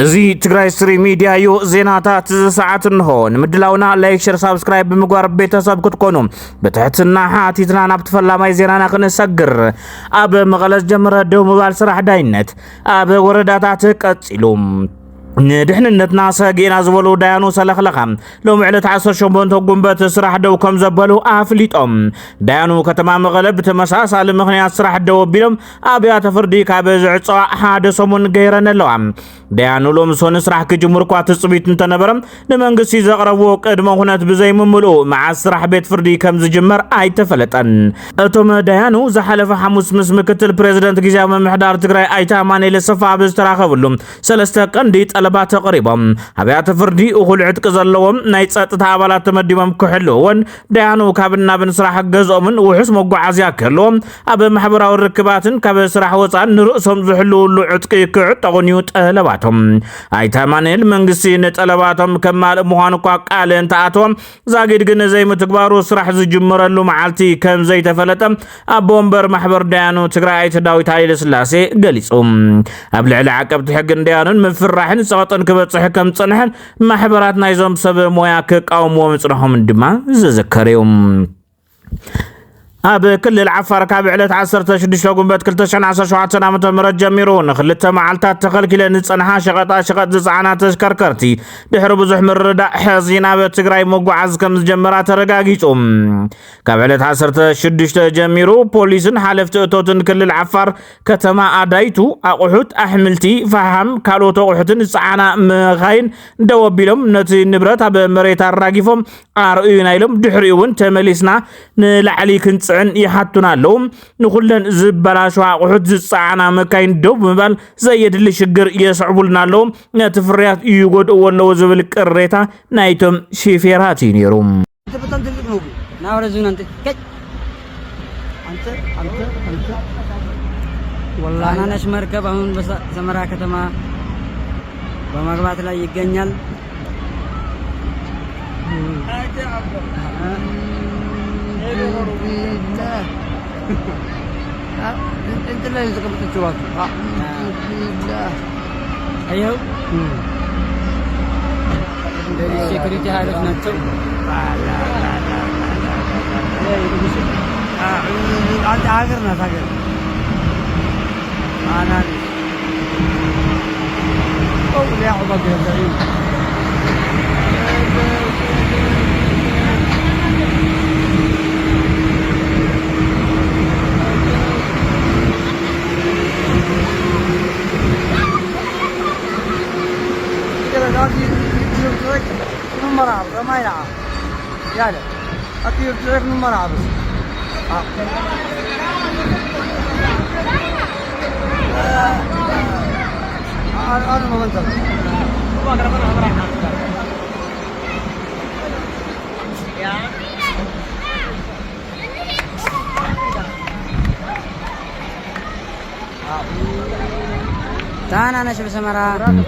زي تግራይ ስትሪም ሚዲያ ዩ ዜናታት ሰዓት እንሆን ምድላውና ላይክ ሼር ሰብስክራይብ በመግባር ቤተሰብ ክትኮኑ በትሕትና ሓቲትና ናብ ተፈላማይ ዜናና ክንሰግር ኣብ መቐለ ጀመረ ደው ምባል ስራሕ ዳይነት ኣብ ወረዳታት ቀጽሎም ንድሕንነትና ሰጊና ዝበሉ ዳያኑ ሰለኽለኻ ሎም ዕለት 18 ጉንበት ስራሕ ደው ከም ዘበሉ ኣፍሊጦም ዳያኑ ከተማ መቐለ ብተመሳሳሊ ምኽንያት ስራሕ ደው ቢሎም ኣብያተ ፍርዲ ካብ ዝዕፀዋ ሓደ ሰሙን ገይረን ኣለዋ ዳያኑ ሎም ሶን ስራሕ ክጅምር እኳ ትፅቢት እንተነበረም ንመንግስቲ ዘቕረብዎ ቅድመ ኩነት ብዘይምምልኡ መዓዝ ስራሕ ቤት ፍርዲ ከም ዝጅመር ኣይተፈለጠን እቶም ዳያኑ ዝሓለፈ ሐሙስ ምስ ምክትል ፕሬዝደንት ግዚያዊ ምምሕዳር ትግራይ ኣይተ ኣማኑኤል ሰፋ ብዝተራኸብሉ ሰለስተ ቀንዲ ጠለባት ተቀሪቦም ኣብያተ ፍርዲ እኹል ዕጥቂ ዘለዎም ናይ ጸጥታ ኣባላት ተመዲቦም ክሕልውን ዳያኑ ካብና ብንስራሕ ገዝኦምን ውሕስ መጓዓዝያ ከሎም ኣብ ማሕበራዊ ርክባትን ካብ ስራሕ ወፃን ንርእሶም ዝሕልውሉ ዕጥቂ ክዕጠቑን እዩ ጠለባቶም ኣይተ ኣማኑኤል መንግስቲ ንጠለባቶም ከማል ምዃኑ እኳ ቃል እንተኣቶም ዛጊድ ግን ዘይምትግባሩ ስራሕ ዝጅመረሉ መዓልቲ ከም ዘይተፈለጠ ኣብ ወንበር ማሕበር ዳያኑ ትግራይ ኣይተ ዳዊት ሃይለስላሴ ገሊጹ ኣብ ልዕሊ ዓቀብቲ ሕግን ዳያኑን ምፍራሕን ሰቀጠን ክበጽሕ ከም ጽንሐን ማሕበራት ናይዞም ሰብ ሞያ ክቃወምዎ ምጽንሖም ድማ ዝዝከርዮም ኣብ ክልል ዓፋር ካብ ዕለት 16 ጉንበት 2017 ዓ.ም ጀሚሩ ንኽልተ መዓልታት ተኸልኪለን ዝጸንሓ ሸቐጣ ሸቐጥ ዝጸዓና ተሽከርከርቲ ድሕሪ ብዙሕ ምርዳእ ሕዚና በትግራይ መጓዓዝ ከም ዝጀመራ ተረጋጊጹ ካብ ዕለት 16 ጀሚሩ ፖሊስን ሓለፍቲ እቶትን ክልል ዓፋር ከተማ ኣዳይቱ ኣቑሑት ኣሕምልቲ ፈሓም ካልኦት ኣቑሑትን ዝጸዓና መኻይን ደወቢሎም ነቲ ንብረት ኣብ መሬት ኣራጊፎም ኣርእዩና ኢሎም ድሕሪ እውን ተመሊስና ንላዕሊ ክንጽ يحطنا لهم نخلن زبلاش وحد الصعنا مكاين دوب مبال زيد شجر يصعبولنا لهم نتفريات يقود ولو زبل الريتا نايتم شيفيراتي نيروم انت والله انا ناش مركب هون بس سمرا كتما بمغبات لا يغنيال انت اللي تقبل تشوف ايوه السكيورتي هايلت ناتشو انت اخرنا ساكن انا او لا عبد الزعيم نمر عبس ما يلعب يلا أكيد تلعب نمر عبس أنا ما بنتظر تعال أنا شوف سمرة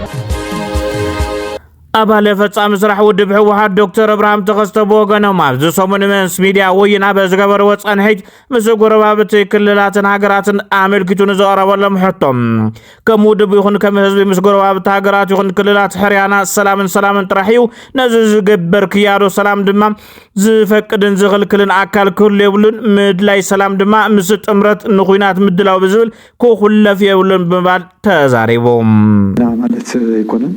أبا لفتام سرح ودب حوحات دكتور إبراهيم تخستبو وغنوم عبد سومن منس ميديا وين أبا زغبر وطن هيج مسوق ربابتي كللاتن هاجراتن عامل كتون زوارا ولا محطم كمود بيخون كم حزب مسوق ربابت هاجرات يخون كللات حريانا سلام ترحيو نزز جبر كيارو سلام دمام زفقدن زغل كلن أكل كل يولن مدلاي سلام دمام مست أمرت نخوينات مدلاو بزول كو خلف يولن بمبال تزاريبهم نعم عدت يكونن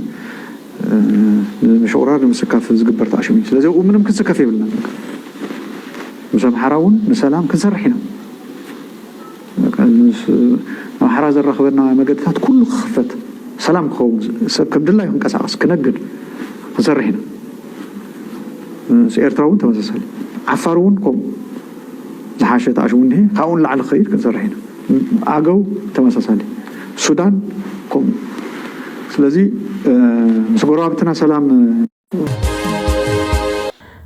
مشورات مسكاف زغبر تاشمي ስለዚህ ምንም ክስከፍ ይብልና مسام حراون مسلام كنسرحنا حرا زرخبنا مقدታት كله خفت سلام خوم كبد الله ينقصاص كنقد كنسرحنا سيرتراون تمسسل عفارون كوم زحاشت اشون هي خاون لعل خير كنسرحنا اغو تمسسل السودان كوم ስለዚህ سغورابتنا سلام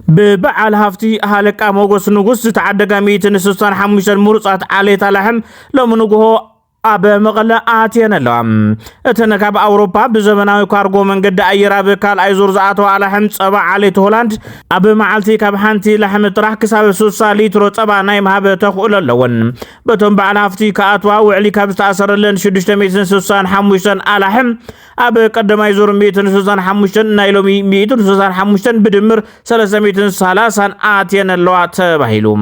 ببعل هفتي هالك موغوس نغوس تعدغا 165 مرصات عليت لحم لو منغو ኣብ መቐለ ኣትየን ኣለዋ እተን ካብ ኣውሮፓ ብዘመናዊ ካርጎ መንገዲ ኣየር ኣብ ካልኣይ ዙር ዝኣተዋ ኣላሕም ጸባ ዓሌት ሆላንድ ኣብ መዓልቲ ካብ ሓንቲ ላሕሚ ጥራሕ ክሳብ 60 ሊትሮ ጸባ ናይ ምሃብ ተኽእሎ ኣለወን በቶም በዓል ሃፍቲ ከኣትዋ ውዕሊ ካብ ዝተኣሰረለን 665 ኣላሕም ኣብ ቀዳማይ ዙር 165 ናይ ሎሚ 165 ብድምር 330 ኣትየን ኣለዋ ተባሂሉ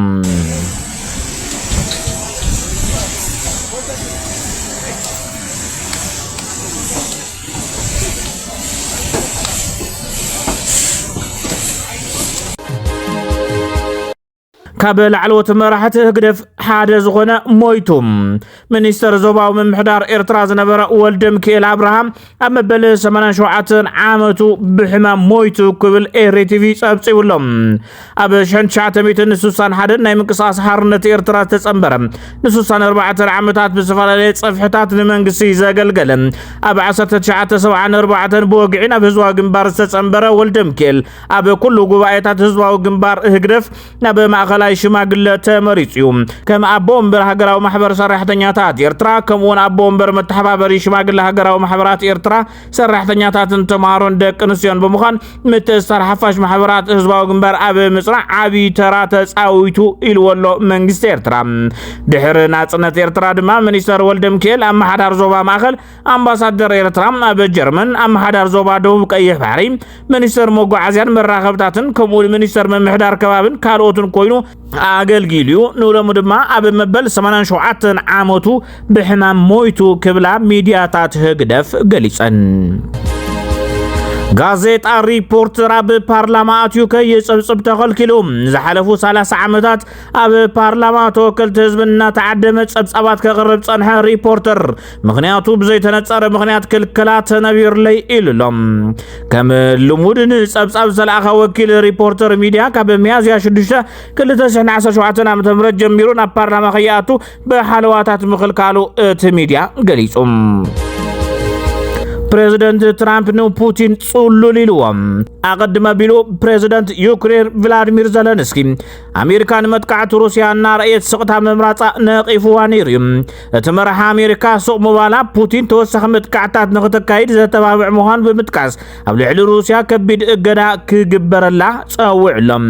ካብ ላዕለዎት መራሕቲ ህግደፍ ሓደ ዝኾነ ሞይቱም ሚኒስተር ዞባዊ ምምሕዳር ኤርትራ ዝነበረ ወልደ ሚካኤል አብርሃም ኣብ መበል 87 ዓመቱ ብሕማም ሞይቱ ክብል ኤርቲቪ ጸብጺብሎም ኣብ 1961 ናይ ምንቅስቓስ ሓርነት ኤርትራ ተጸንበረ ን64 ዓመታት ብዝተፈላለየ ጸፍሕታት ንመንግስቲ ዘገልገለ ኣብ 1974 ብወግዒ ናብ ህዝባዊ ግንባር ዝተጸንበረ ወልደ ሚካኤል ኣብ ኩሉ ጉባኤታት ህዝባዊ ግንባር ህግደፍ ናብ ማእኸላይ ሽማግለ ተመሪጽዩ ከም ኣቦ ወንበር ሃገራዊ ማሕበር ሰራሕተኛታት ኤርትራ ከምኡውን ኣቦ ወንበር መተሓባበሪ ሽማግለ ሃገራዊ ማሕበራት ኤርትራ ሰራሕተኛታትን ተማሃሮን ደቂ ኣንስትዮን ብምዃን ምትእስሳር ሓፋሽ ማሕበራት ህዝባዊ ግንባር ኣብ ምጽራዕ ዓብይ ተራ ተጻዊቱ ኢልወሎ መንግስቲ ኤርትራ ድሕሪ ናጽነት ኤርትራ ድማ ሚኒስተር ወልደ ሚካኤል ኣመሓዳር ዞባ ማእኸል ኣምባሳደር ኤርትራ ኣብ ጀርመን ኣመሓዳር ዞባ ደቡብ ቀይሕ ባሕሪ ሚኒስተር መጓዓዝያን መራኸብታትን ከምኡውን ሚኒስተር ምምሕዳር ከባብን ካልኦትን ኮይኑ አገልግልዩ ንውለሙ ድማ ኣብ መበል 87 ዓመቱ ብሕማም ሞይቱ ክብላ ሚድያታት ህግደፍ ገሊጸን ጋዜጣ ሪፖርተር ኣብ ፓርላማ ኣትዩ ከይጽብጽብ ተኸልኪሉ ዝሓለፉ 30 ዓመታት ኣብ ፓርላማ ተወከልቲ ህዝቢ እናተዓደመ ጸብጻባት ከቕርብ ጸንሐ ሪፖርተር ምኽንያቱ ብዘይተነጸረ ምኽንያት ክልከላ ተነቢርለይ ኢሉሎም ከም ልሙድ ንጸብጻብ ዝተለኣኸ ወኪል ሪፖርተር ሚድያ ካብ ሚያዝያ 6 2017 ዓ.ም ጀሚሩ ናብ ፓርላማ ከይኣቱ ብሓለዋታት ምኽልካሉ እቲ ሚድያ ገሊጹ ፕሬዝደንት ትራምፕ ንፑቲን ጽሉል ኢልዎም ኣቀድመ ቢሉ ፕሬዝደንት ዩክሬን ቭላድሚር ዘለንስኪ ኣሜሪካ ንመጥቃዕቲ ሩስያ እናርአየት ስቕታ መምራጻ ነቒፍዋ ነይሩ እቲ መራሒ ኣሜሪካ ሱቕ ምባላ ፑቲን ተወሳኺ መጥቃዕታት ንኽተካይድ ዘተባብዕ ምዃኑ ብምጥቃስ ኣብ ልዕሊ ሩስያ ከቢድ እገዳ ክግበረላ ጸዊዕሎም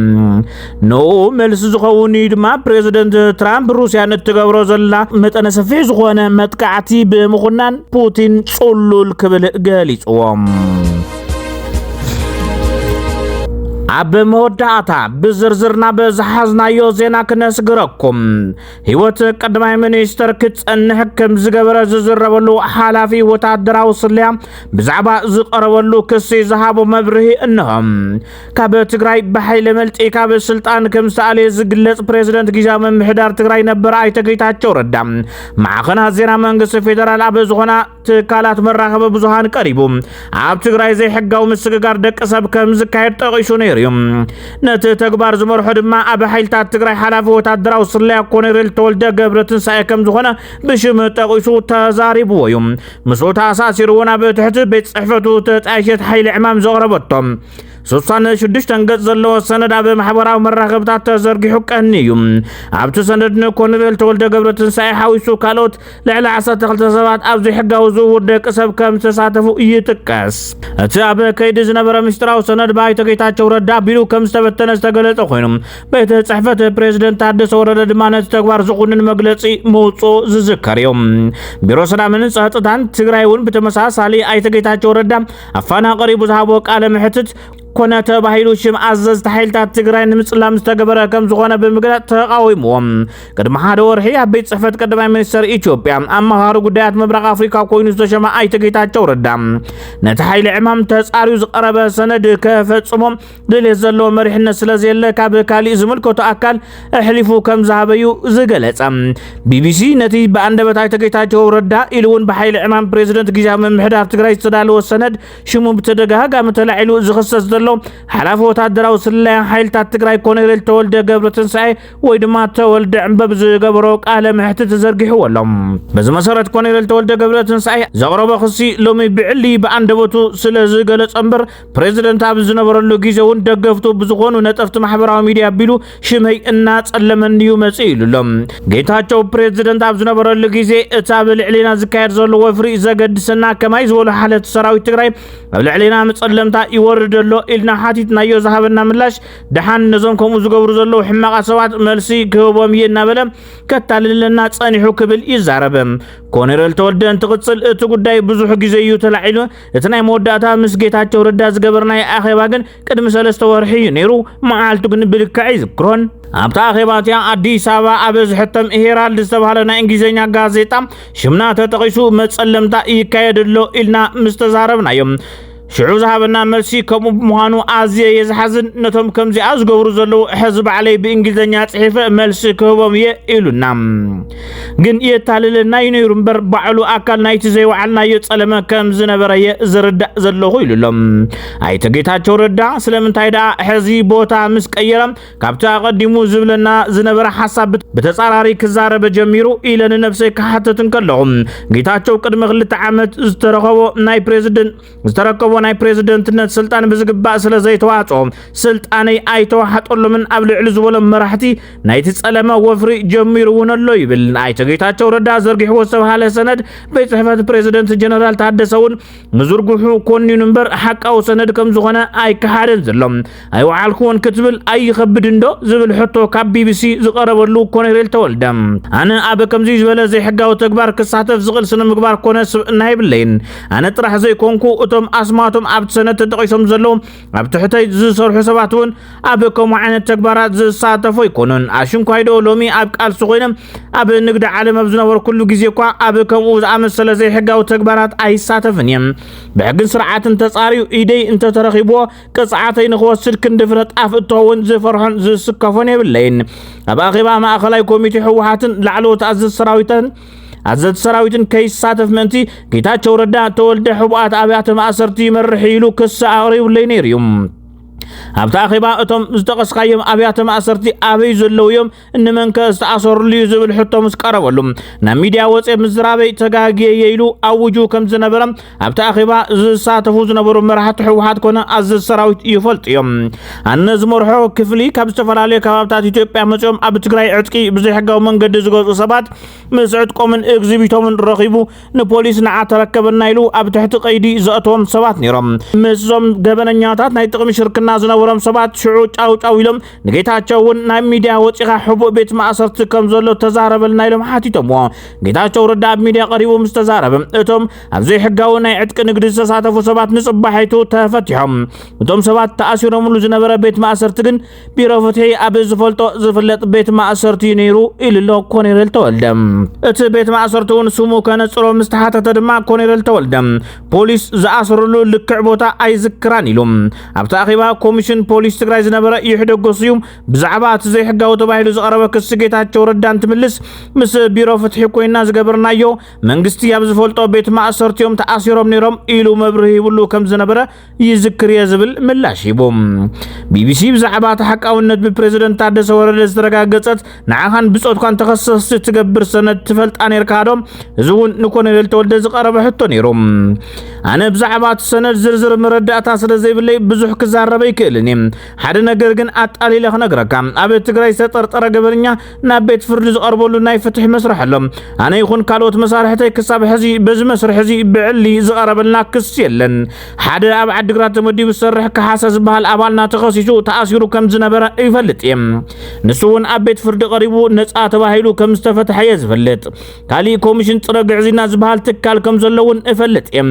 ንኡ መልሲ ዝኸውን ድማ ፕሬዝደንት ትራምፕ ሩስያ ንትገብሮ ዘላ መጠነ ሰፊሕ ዝኾነ መጥቃዕቲ ብምኹናን ፑቲን ጽሉል ክብል ገሊጽዎም ኣብ መወዳእታ ብዝርዝርና በዝሓዝናዮ ዜና ክነስግረኩም ህይወት ቀዳማይ ሚኒስተር ክጸንሕ ከም ዝገበረ ዝዝረበሉ ሓላፊ ወታደራዊ ስልያ ብዛዕባ ዝቐረበሉ ክሲ ዝሃቦ መብርሂ እንሆም ካብ ትግራይ ብሓይሊ መልጢ ካብ ስልጣን ከም ዝተኣለየ ዝግለጽ ፕሬዝደንት ጊዜያዊ ምምሕዳር ትግራይ ነበረ ኣይተ ጌታቸው ረዳ ማዕኸናት ዜና መንግስቲ ፌደራል ኣብ ዝኾና ትካላት መራኸቢ ብዙሃን ቀሪቡ ኣብ ትግራይ ዘይሕጋዊ ምስግጋር ደቂ ሰብ ከም ዝካየድ ጠቒሱ ነይሩ ነቲ ተግባር ዝመርሖ ድማ ኣብ ሓይልታት ትግራይ ሓላፊ ወታደራዊ ስልያ ኮሎኔል ተወልደ ገብረትንሳኤ ከም ዝኾነ ብሽም ጠቒሱ ተዛሪብዎ እዩ ምስኡ ተኣሳሲሩ እውን ኣብ ትሕቲ ቤት ጽሕፈቱ ተጣይሸት ሓይሊ ዕማም ዘቕረበቶም 66 ገጽ ዘለዎ ሰነድ ኣብ ማሕበራዊ መራኸብታት ተዘርጊሑ ቀኒ እዩ ኣብቲ ሰነድ ንኮሎኔል ተወልደ ገብረትንሳኤ ሓዊሱ ካልኦት ልዕሊ 12 ሰባት ኣብ ዘይሕጋዊ ዝውውር ደቂ ሰብ ከም ተሳተፉ ይጥቀስ እቲ ኣብ ከይዲ ዝነበረ ምስጢራዊ ሰነድ ብኣይተ ጌታቸው ረዳ ቢሉ ከም ዝተበተነ ዝተገለጸ ኮይኑ ቤት ጽሕፈት ፕሬዝደንት ታደሰ ወረደ ድማ ነቲ ተግባር ዝቑንን መግለጺ ምውጽኡ ዝዝከር እዩ ቢሮ ሰላምን ጸጥታን ትግራይ እውን ብተመሳሳሊ ኣይተ ጌታቸው ረዳ ኣፈናቀሪ ዝሃቦ ቃለ ምሕትት ኮነ ተባሂሉ ሽም ኣዘዝቲ ሓይልታት ትግራይ ንምጽላም ዝተገበረ ከም ዝኾነ ብምግላጽ ተቃዊሞም ቅድሚ ሓደ ወርሒ ኣብ ቤት ጽሕፈት ቀዳማይ ሚኒስተር ኢትዮጵያ ኣመኻሪ ጉዳያት ምብራቕ ኣፍሪካ ኮይኑ ዝተሸመ ኣይተ ጌታቸው ረዳ ነቲ ሓይሊ ዕማም ተጻርዩ ዝቐረበ ሰነድ ከፈጽሞም ድሌት ዘለዎ መሪሕነት ስለዘየለ ካብ ካሊእ ዝምልከቶ ኣካል ኣሕሊፉ ከም ዝሃበዩ ዝገለጸ ቢቢሲ ነቲ ብኣንደበት ኣይተ ጌታቸው ረዳ ኢሉ እውን ብሓይሊ ዕማም ፕሬዝደንት ጊዜያዊ ምምሕዳር ትግራይ ዝተዳለወ ሰነድ ሽሙ ብተደጋጋሚ ተላዒሉ ዝኽሰስ ዘሎ ሓላፊ ወታደራዊ ስላይ ሓይልታት ትግራይ ኮሎኔል ተወልደ ገብረትንሳኤ ወይ ድማ ተወልደ ዕንበብ ዝገበሮ ቃለ መሕትት ተዘርጊሑ ኣሎ በዚ መሰረት ኮሎኔል ተወልደ ገብረትንሳኤ ዘቕረበ ክሲ ሎሚ ብዕሊ በአንደበቱ ስለ ዝገለጸ እምበር ፕሬዝደንት ኣብ ዝነበረሉ ግዜ እውን ደገፍቱ ብዝኾኑ ነጠፍቲ ማሕበራዊ ሚድያ ቢሉ ሽመይ እና ጸለመንዩ መጽእ ኢሉሎም ጌታቸው ፕሬዝደንት ኣብ ዝነበረሉ ግዜ እታ ብልዕሊና ዝካየድ ዘሎ ወፍሪ ዘገድሰና ከማይ ዝበሉ ሓለት ሰራዊት ትግራይ ኣብ ልዕሊና መጸለምታ ይወርደሎ ኢልና ሓቲትናዮ ዝሃበና ምላሽ ደሓን ነዞም ከምኡ ዝገብሩ ዘለዉ ሕማቃ ሰባት መልሲ ክህቦም እየ እናበለ ከታልለና ጸኒሑ ክብል ይዛረብ ኮሎኔል ተወልደ እንትቅጽል እቲ ጉዳይ ብዙሕ ግዜ እዩ ተላዒሉ እቲ ናይ መወዳእታ ምስ ጌታቸው ረዳ ዝገበርናይ ኣኼባ ግን ቅድሚ 3 ወርሒ እዩ ነይሩ መዓልቱ ግን ብልክዕ ይዝክሮን ኣብታ ኣኼባትያ ኣዲስ አበባ ኣብ ዝሕተም ሄራልድ ዝተባሃለ ናይ እንግሊዝኛ ጋዜጣ ሽምና ተጠቂሱ መጸለምታ ይካየድሎ ኢልና ምስ ተዛረብናዮም ሽዑ ዝሃበና መልሲ ከምኡ ብምዃኑ ኣዝየ የዝሓዝን ነቶም ከምዚኣ ዝገብሩ ዘለዉ ሕዚ ባዕለይ ብእንግሊዝኛ ጽሒፈ መልሲ ክህቦም እየ ኢሉና ግን የታልለና እዩ ነይሩ እምበር ባዕሉ ኣካል ናይቲ ዘይወዓልናዮ ጸለመ ከም ዝነበረ ዝርዳእ ዘለኹ ኢሉሎም ኣይተ ጌታቸው ረዳ ስለምንታይ ደኣ ሕዚ ቦታ ምስ ቀየረ ካብቲ ኣቐዲሙ ዝብለና ዝነበረ ሓሳብ ብተጻራሪ ክዛረበ ጀሚሩ ኢለን ነፍሰይ ክሓተትን ከለኹ ጌታቸው ቅድሚ 2 ዓመት ዝተረከቦ ናይ ፕሬዝደንትነት ስልጣን ብዝግባእ ስለ ዘይተዋጽኦ ስልጣነይ ኣይተዋሓጠሎምን ኣብ ልዕሊ ዝበሎም መራሕቲ ናይቲ ጸለመ ወፍሪ ጀሚሩ እውን ኣሎ ይብል ኣይተ ጌታቸው ረዳ ዘርጊሕዎ ዝተባሃለ ሰነድ ቤት ጽሕፈት ፕሬዝደንት ጀነራል ታደሰ እውን ምዝርግሑ ኮኒኑ እምበር ሓቃዊ ሰነድ ከም ዝኾነ ኣይከሓደን ዘሎ ኣይወዓልኩዎን ክትብል ኣይኸብድ እንዶ ዝብል ሕቶ ካብ ቢቢሲ ዝቐረበሉ ኮሎኔል ተወልደ ኣነ ኣብ ከምዚ ዝበለ ዘይሕጋዊ ተግባር ክሳተፍ ዝኽእል ስነ ምግባር ኮነ ስብእና ይብለይን ኣነ ጥራሕ ዘይኮንኩ እቶም ኣስማቶም ኣብ ሰነድ ተጠቂሶም ዘለዉ ኣብ ትሕተይ ዝሰርሑ ሰባት እውን ኣብ ከምኡ ዓይነት ተግባራት ዝሳተፉ ይኮኑን ኣሽንኳይዶ ሎሚ ኣብ ቃልሲ ኮይኖም ኣብ ንግዲ ዓለም ኣብ ዝነበሩ ኩሉ ግዜ እኳ ኣብ ከምኡ ዝኣመሰለ ዘይሕጋዊ ተግባራት ኣይሳተፍን እየ ብሕግን ስርዓትን ተጻሪዩ ኢደይ እንተተረኺብዎ ቅፅዓተይ ንኽወስድ ክንዲ ፍረጣፍ እትኸውን ዝፈርሖን ዝስከፎን የብለይን ኣብ ኣኼባ ማእኸላይ ኮሚቴ ህወሓትን ላዕለዎት ኣዘንቲ ሰራዊትን ከይሳተፍ ምእንቲ ጌታቸው ረዳ ተወልደ ሕቡኣት ኣብያተ ማእሰርቲ ይመርሕ ኢሉ ክስ ኣቕሪቡለይ ነይሩ እዩ ኣብታ ኣኼባ እቶም ዝተቐስካዮም ኣብያተ ማእሰርቲ ኣበይ ዘለዉ እዮም እንመንከ ዝተኣሰሩሉ እዩ ዝብል ሕቶ ምስ ቀረበሉ ናብ ሚድያ ወፂአ ምዝራበይ ተጋግየ ኢሉ ኣውጁ ከም ዝነበረ ኣብታ ኣኼባ ዝሳተፉ ዝነበሩ መራሕቲ ሕወሓት ኮነ ኣዘንቲ ሰራዊት ይፈልጡ እዮም ኣነ ዝመርሖ ክፍሊ ካብ ዝተፈላለዩ ከባብታት ኢትዮጵያ መፅኦም ኣብ ትግራይ ዕጥቂ ብዘይሕጋዊ መንገዲ ዝገፁ ሰባት ምስ ዕጥቆምን ኤግዚቢቶምን ረኺቡ ንፖሊስ ንዓ ተረከበና ኢሉ ኣብ ትሕቲ ቀይዲ ዘእተዎም ሰባት ነይሮም ምስዞም ገበነኛታት ናይ ጥቕሚ ሽርክና ዝነበሮም ሰባት ሽዑ ጫው ኢሎም ንጌታቸው እውን ናብ ሚድያ ወፂኻ ሕቡእ ቤት ማእሰርቲ ከም ዘሎ ተዛረበልና ኢሎም ሓቲቶምዎ ጌታቸው ረዳ ኣብ ሚድያ ቀሪቡ ምስ ተዛረበ እቶም ኣብ ዘይሕጋዊ ናይ ዕጥቂ ንግዲ ዝተሳተፉ ሰባት ንጽባሒቱ ተፈቲሖም እቶም ሰባት ተኣሲሮምሉ ዝነበረ ቤት ማእሰርቲ ግን ቢሮ ፍትሒ ኣብ ዝፍለጥ ቤት ማእሰርቲ ነይሩ ኢሉሎ ኮሎኔል ተወልደ እቲ ቤት ማእሰርቲ እውን ስሙ ከነጽሮ ምስ ተሓተተ ድማ ኮሎኔል ተወልደ ፖሊስ ዝኣስሩሉ ልክዕ ቦታ ኣይዝክራን ኢሉ ኣብታ ኣኼባ ኮሚሽን ፖሊስ ትግራይ ዝነበረ ይሕደገሱ እዩ ብዛዕባ እቲ ዘይሕጋዊ ተባሂሉ ዝቐረበ ክስ ጌታቸው ረዳ እንትምልስ ምስ ቢሮ ፍትሒ ኮይና ዝገበርናዮ መንግስቲ ኣብ ዝፈልጦ ቤት ማእሰርቲዮም ተኣሲሮም ነይሮም ኢሉ መብርሂ ይብሉ ከም ዝነበረ ይዝክር እየ ዝብል ምላሽ ሂቡ ቢቢሲ ብዛዕባ እቲ ሓቃውነት ብፕሬዝደንት ታደሰ ወረደ ዝተረጋገፀት ንዓኻን ብፆትኳን ተኸሰስቲ ትገብር ሰነድ ትፈልጣ ነርካ ዶ እዚ እውን ንኮሎኔል ተወልደ ዝቐረበ ሕቶ ነይሩ ኣነ ብዛዕባ እቲ ሰነድ ዝርዝር መረዳእታ ስለ ዘይብለይ ብዙሕ ክዛረበ ይክእልኒ ሓደ ነገር ግን ኣጣሊለ ክነግረካ ኣብ ትግራይ ዝተጠርጠረ ገበርኛ ናብ ቤት ፍርዲ ዝቐርበሉ ናይ ፍትሒ መስርሕ ኣሎ ኣነ ይኹን ካልኦት መሳርሕተይ ክሳብ ሕዚ በዚ መስርሕ እዚ ብዕሊ ዝቐረበልና ክስ የለን ሓደ ኣብ ዓዲግራት ተመዲቡ ዝሰርሕ ካሓሰ ዝበሃል ኣባልና ተኸሲሱ ተኣሲሩ ከም ዝነበረ ይፈልጥ እየ ንሱ እውን ኣብ ቤት ፍርዲ ቀሪቡ ነፃ ተባሂሉ ከም ዝተፈትሐ እየ ዝፈልጥ ካሊእ ኮሚሽን ጥረ ግዕዝና ዝበሃል ትካል ከም ዘለውን ይፈልጥ እየ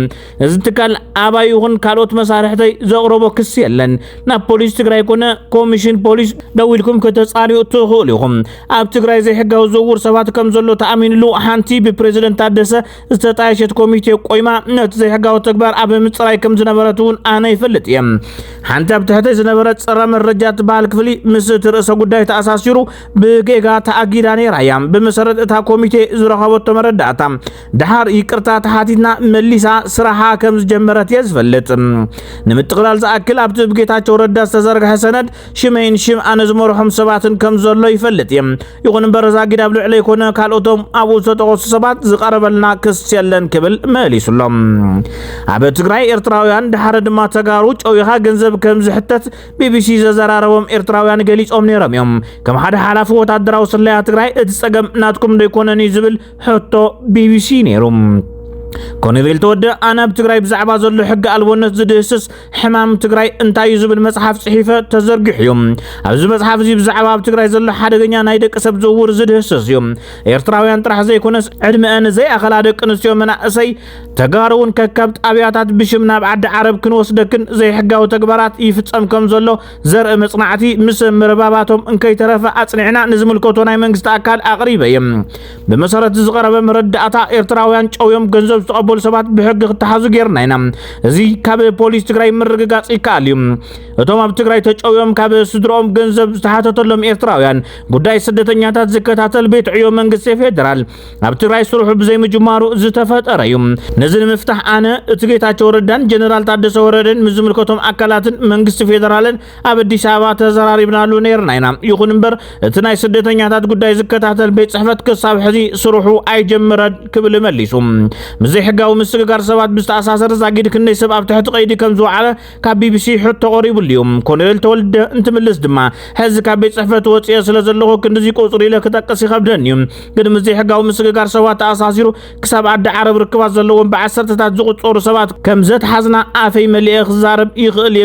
እዚ ትካል ኣባይ ይኹን ካልኦት መሳርሕተይ ዘቕረቦ ክስ የለን ናብ ناب بوليس تجري كنا كوميشن بوليس دولكم كتصاريو تخوليهم أب تجري زي حاجة وزور سبات كم زلوا تأمين لو حنتي ببريزيدنت تادسة استطاعت كوميتي قيمة نت زي حاجة وتكبر أب مصراي كم زنبرتون أنا يفلت يم حنت بتحت زنبرت سرام الرجات بالكفلي مستر سقودة تأساسيرو بجيجا تأجيراني رايم بمسرد تا كوميتي زرخوت تمرداتم دحار يكرتا تحاتنا مليسا سرحا كم جمرت يزفلت نمتقلال زأكل أبت بجيتاچو ردا استزرغ سند شمين شم أنا زمرهم سباتن كم زلو يفلت يم يكون برزا قدابلو عليكونا كالوتوم أبو ستوغس سبات زقربلنا كس يلن كبل مالي سلام أبت تقرأي إرتراويان دحار دما تقاروج أو يخا جنزب كم زحتت BBC زرارهم إرتراويان قليج أمني رميهم كم حد حالفو تادراو سليا تقرأي اتساقم ناتكم ديكونني زبل حتو BBC نيروم كونيفيل تود أنا بتقرأي بزعبا زلو حق ألبونت زدهسس حمام تقرأي انتاي زبل مصحف صحيفة تزرقح يوم أبز مصحف زي بزعبا بتقرأي زلو حدقنيا نايدك أسب زور زدهسس يوم إرتراويان طرح زي كونس عدم أنا زي أخلادك نسيوم من أسي تقارون ككبت أبياتات بشمنا بعد عرب كنوس دكن زي حقا وتقبرات يفتسم كم زلو زرق مصنعتي مسم مرباباتهم انكي ترفع أصنعنا نزم الكوتوناي منغست أكال أغريبا يم بمسارة زغرب مرد أتا إرتراويان شو يوم جنزب تقبل سبات بحق تحازو غيرنا ينام زي كاب بوليس تقرأي مرقاقات إيكاليوم اتوم اب تقرأي تشويوم كاب سدروم جنزب تحاتتلهم إرتراويان قداي سدتنياتات زكاتات البيت عيوم منغست فيدرال اب تقرأي سروح بزي مجمارو زتفت أريوم نزل مفتاح أنا اتقيتاچو ردان جنرال تادسو وردن مزملكتهم أكالاتن منغست فيدرالن اب أديس أبابا تزراري بنالو نيرنا ينام يخون امبر اتناي سدتنياتات قداي زكاتات البيت صحفت كساب حزي سروحو اي جمرد كبل مليسوم مزي حقاو مسقار سبات بستأساسر زاقيد كني سباب تحت قيدي كم زوعة كاب BBC حتى قريب اليوم كونيل تولد انت ملس دما حز كابيت صحفت وصيه سلازلخو كندزي قصري له كتقسي خبدنيم قد مزي حقاو مسقار سبات أساسيرو كساب عد عرب ركبات زلوهم بعسرتات زقصور سبات كم زت حزنا آفي ملي اخزارب يغل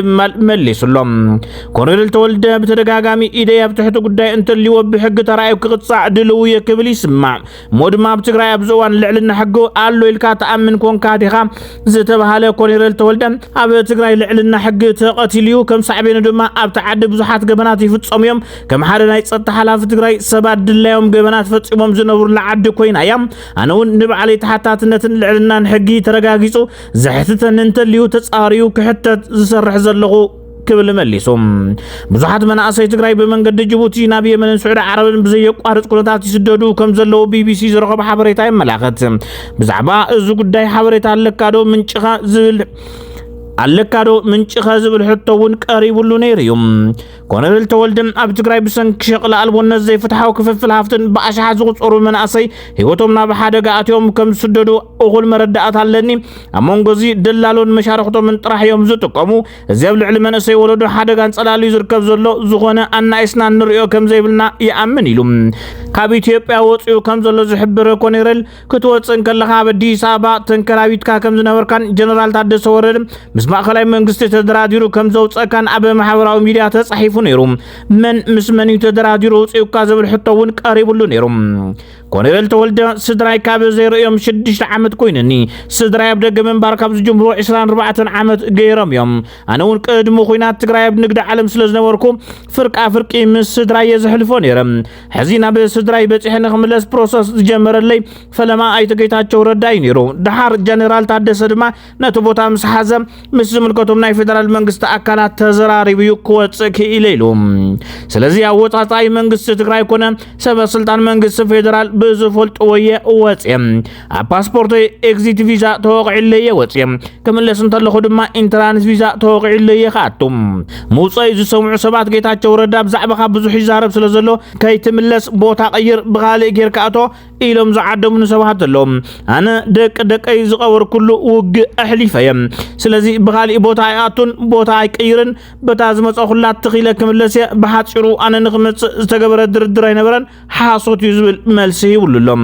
ملي سلام كونيل تولد بتدقاقامي إيديا بتحت قداي انت اللي وب حق ترايب كقصع دلوية كبلي سمع مود ما بتقراي بزوان لعلنا حقو قالو الكا تأمن كون كاديخا زتبهاله كونيل تولد اب تقراي لعلنا حق تقتليو كم صعبين دما اب تعد بزحات جبنات يفصميم كم حد ناي صد حلاف تقراي سبات دلايوم جبنات فصموم زنبر لعد كوين ايام انا نبعلي تحتاتنتن لعلنا حقي ترغاغيصو زحتتن انت ليو تصاريو كحتت زسرح زلغو كبل مليسوم بزحات مناصي تقراي بمنقد جيبوتي نابي من سعود عرب بزي يقارص قلطات يسددو كم زلو BBC زرقب حبريتا يملاخت بزعبا ازو قداي حبريتا لكادو منچخا زبل علكادو منچخا زبل حتون قريبلو نيريوم كونيل تولدن اب تقراي بسنك شقل البون زي فتحاو كففل هافتن باشحا زقصرو مناصي هيوتومنا بحادقا اتيوم كم سددو اغل مردات علني امونغوزي دلالون مشارخته من طرح يوم زتقمو زيبل علم سي ولدو حادقا صلالي زركب زلو زغونه انا اسنا نريو كم زيبلنا يامن يلوم كاب ኢትዮጵያ ወጽዩ كم زلو زحبر كونيرل كتوصن كلها بديس አበባ ተንከራቢትካ كم ዝነበርካን ጀነራል ታደሰ ወረደ ምስ ማእከላይ መንግስቲ ተደራዲሩ كم ዘውፀካን አበ ማህበራዊ ሚዲያ ተጻሒፉ ነይሩም من ምስ መን ተደራዲሩ ወጽዩካ ዝብል ሕቶውን ቀሪብሉ ነይሩም كونيل تولد سدراي كاب زيريوم 6 عامت كوينني سدراي بدغ منبر كاب زجمرو 24 عامت غيرم يوم انا ون قدمو خوينات تግራይ بنقد عالم سلازنبركم فرقي مس سدراي يزحلفون يرم حزينا بسدراي بصحن خملس بروسس جمرلي فلما ايتگيتاچو رداي نيرو دحار جنرال تادس دما نتو بوتا مس حزم مس ملكتهم ناي فدرال منግስት አካላት ተዘራሪ ቢዩቆጽክ ኢሌሉም ስለዚህ አወጣጣይ መንግስት ትግራይ ኮነ ሰበስልጣን መንግስት ፌደራል بزفولت ويا واتيم باسبورت اكزيت فيزا توقع لي واتيم كملس انت لخو دما انترانس فيزا توقع لي خاتم موصاي زسمع سبات جيتاچو ردا بزعبخ بزح يزارب سلازلو كيتملس بوتا قير بغالي غير كاتو إلهم زعدم نسبات لهم أنا دك أي زقور كله وج أحلفهم سلزي بغالي بوتاياتون بوتاي كيرن بتازمت أخلات تخيل كملسي بحث شرو أنا نخمت استجبر الدرين بران حاصوت يزبل ملسي وللهم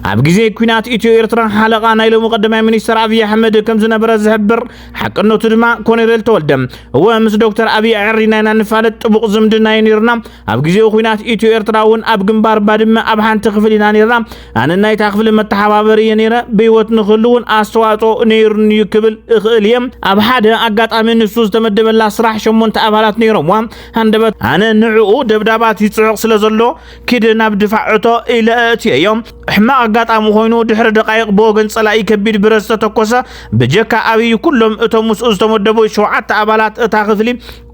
عبجزي كونات إتيو إرتران حلقة نايل مقدمة منيستر أبي أحمد كم زنا برز هبر حق إنه تدمع كونيرل تولدم هو مس دكتور أبي عرينا نفعلت بقزم دناين يرنام عبجزي كونات إتيو إرتراون أبجنبار بعد ما أبحان تخفلين ነይራ ኣነ ናይ ታክፍል መተሓባበሪ ነይረ በህይወት ንኽልውን ኣስተዋጽኦ ነይሩን ይክብል እኽእል እየ ኣብ ሓደ ኣጋጣሚ ንሱ ዝተመደበላ ስራሕ 8 ኣባላት ነይሮምዋ ሃንደበት ኣነ ንዕኡ ደብዳባት ይጽዕቕ ስለ ዘሎ ክድ ናብ ድፋዕቶ ኢለ እትዮም ሕማቕ ኣጋጣሚ ኮይኑ ድሕሪ ደቃይቕ ብወገን ጸላኢ ከቢድ ብረት ዝተተኮሰ ብጀካ ኣብይ ኩሎም እቶም ምስኡ ዝተመደቡ 7 ኣባላት እታ ክፍሊ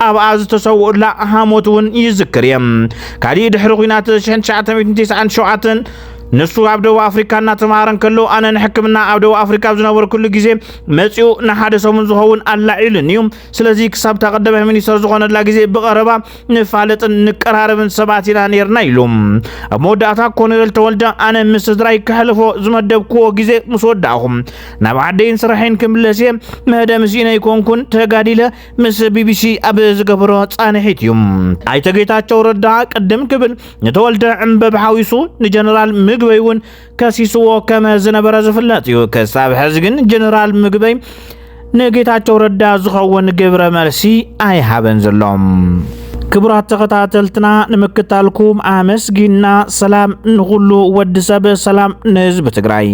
ኣብኣ ዝተሰውኡላ ሃሞት እውን ይዝክር እየ ካሊእ ድሕሪ ኩናት 1997 ንሱ ኣብ ደቡብ ኣፍሪካ እናተማሃረን ከሎ ኣነ ንሕክምና ኣብ ደቡብ ኣፍሪካ ዝነበረ ኩሉ ግዜ መጺኡ ንሓደ ሰሙን ዝኸውን ኣላዒልን እዩ ስለዚ ክሳብ ተቐደመ ሚኒስተር ዝኾነላ ግዜ ብቐረባ ንፋለጥን ንቀራረብን ሰባት ኢና ነርና ኢሉ ኣብ መወዳእታ ኮሎኔል ተወልደ ኣነ ምስ ስድራይ ክሕልፎ ዝመደብክዎ ግዜ ምስ ወዳእኹም ናብ ዓደይን ስራሕን ክምለስ እየ መደብ ምስኢነ ይኮንኩን ተጋዲለ ምስ ቢቢሲ ኣብ ዝገበሮ ጻንሒት እዩ ኣይተ ጌታቸው ረዳ ቅድም ክብል ንተወልደ ዕምበብ ሓዊሱ ንጀነራል ምግበይውን ከሲስዎ ከመ ዝነበረ ዝፍለጥ እዩ ከሳብ ሕዚ ግን ጀነራል ምግበይ ንጌታቸው ረዳ ዝኸውን ግብረ መልሲ ኣይሃበን ዘሎም ክቡራት ተኸታተልትና ንምክታልኩም ኣመስጊና ሰላም ንኹሉ ወዲ ሰብ ሰላም ንህዝቢ ትግራይ